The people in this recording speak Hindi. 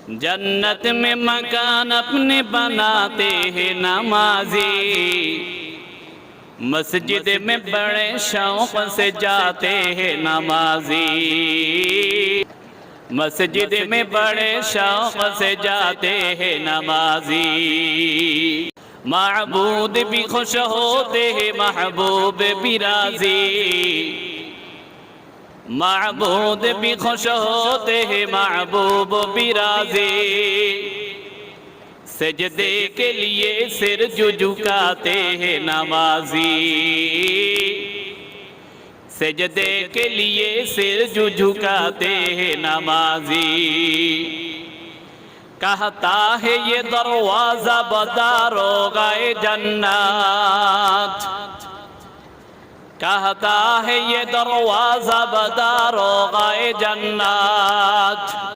जन्नत में मकान अपने बनाते हैं नमाजी, मस्जिद में बड़े शौक से जाते हैं नमाजी, मस्जिद में बड़े शौक से जाते हैं नमाजी। महबूब भी खुश होते हैं, महबूब भी राजी, महबूब भी खुश होते हैं, महबूब भी राजी। सजदे के लिए सिर झुकाते हैं नमाजी, सजदे के लिए सिर झुकाते हैं नमाजी। कहता है ये दरवाजा बदारोगाए जन्नत, कहता है ये दरवाजा बदारोगाए जन्नत।